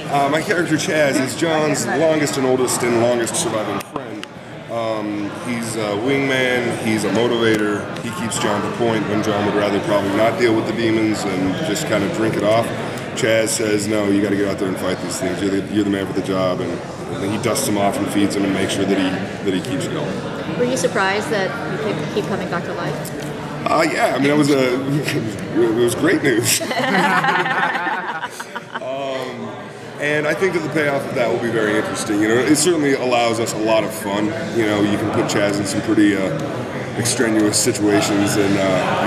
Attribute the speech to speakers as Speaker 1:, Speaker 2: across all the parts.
Speaker 1: My character Chas is John's longest and oldest and longest surviving friend. He's a wingman, he's a motivator, he keeps John to point when John would rather probably not deal with the demons and just kind of drink it off. Chas says, no, you got to get out there and fight these things, you're the man for the job, and then he dusts him off and feeds him and makes sure that he keeps going.
Speaker 2: Were you surprised that you could keep coming back to life?
Speaker 1: Yeah, I mean, it was great news. And I think that the payoff of that will be very interesting. You know, it certainly allows us a lot of fun. You know, you can put Chas in some pretty extraneous situations, and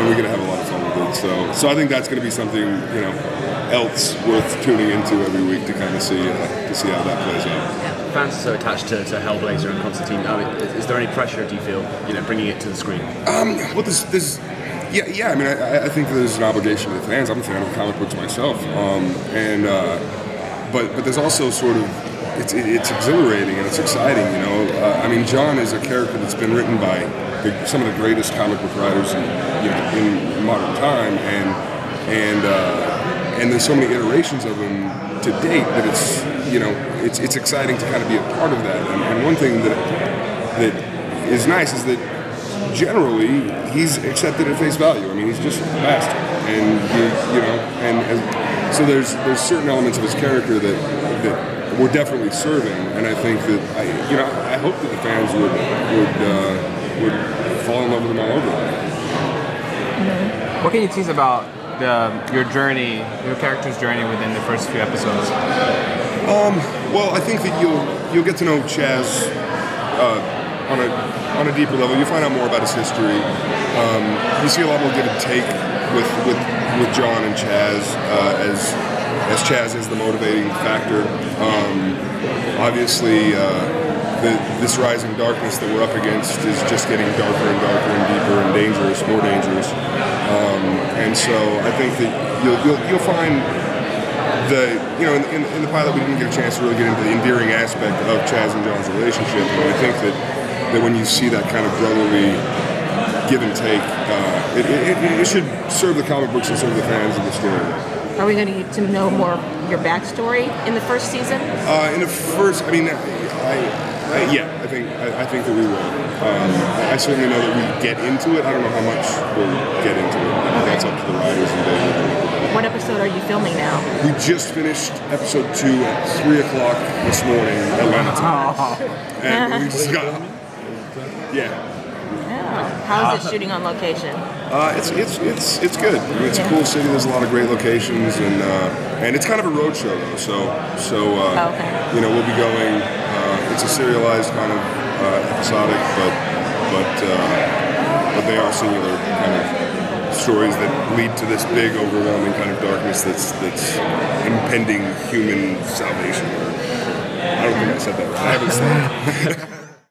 Speaker 1: we're going to have a lot of fun with it. So I think that's going to be something, you know, else worth tuning into every week to kind of see how that plays out.
Speaker 3: Fans are so attached to Hellblazer and Constantine. Is there any pressure, do you feel, you know, bringing it to the screen?
Speaker 1: Well, yeah. I mean, I think there's an obligation to the fans. I'm a fan of comic books myself, But there's also sort of, it's exhilarating and it's exciting, you know. I mean, John is a character that's been written by some of the greatest comic book writers in modern time, and there's so many iterations of him to date that it's, you know, it's exciting to kind of be a part of that. And one thing that is nice is that generally he's accepted at face value. I mean, he's just a bastard, and you know, and so there's certain elements of his character that we're definitely serving, and I think that I hope that the fans would fall in love with him all over again.
Speaker 4: What can you tease about your journey, your character's journey within the first few episodes?
Speaker 1: Well, I think that you'll get to know Chas on a deeper level. You find out more about his history. You see a lot more give and take with John and Chas, as Chas is the motivating factor. Obviously, this rising darkness that we're up against is just getting darker and darker and deeper and dangerous, more dangerous. And so I think that you'll find in the pilot we didn't get a chance to really get into the endearing aspect of Chas and John's relationship, and I think that when you see that kind of brotherly give and take, it should serve the comic books and serve the fans of the story.
Speaker 2: Are we going to get to know more of your backstory in the first season?
Speaker 1: In the first, I mean, I think that we will. I certainly know that we get into it. I don't know how much we'll get into it. That's up to the writers and David.
Speaker 2: What episode are you filming now?
Speaker 1: We just finished episode 2 at 3 o'clock this morning, Atlanta time. And we just got up. Yeah.
Speaker 2: How is it shooting on location?
Speaker 1: It's good. I mean, it's a cool city. There's a lot of great locations, and it's kind of a road show though. So you know, we'll be going. It's a serialized kind of episodic, but they are singular kind of stories that lead to this big, overwhelming kind of darkness that's impending human salvation. I don't think I said that right. I haven't said it.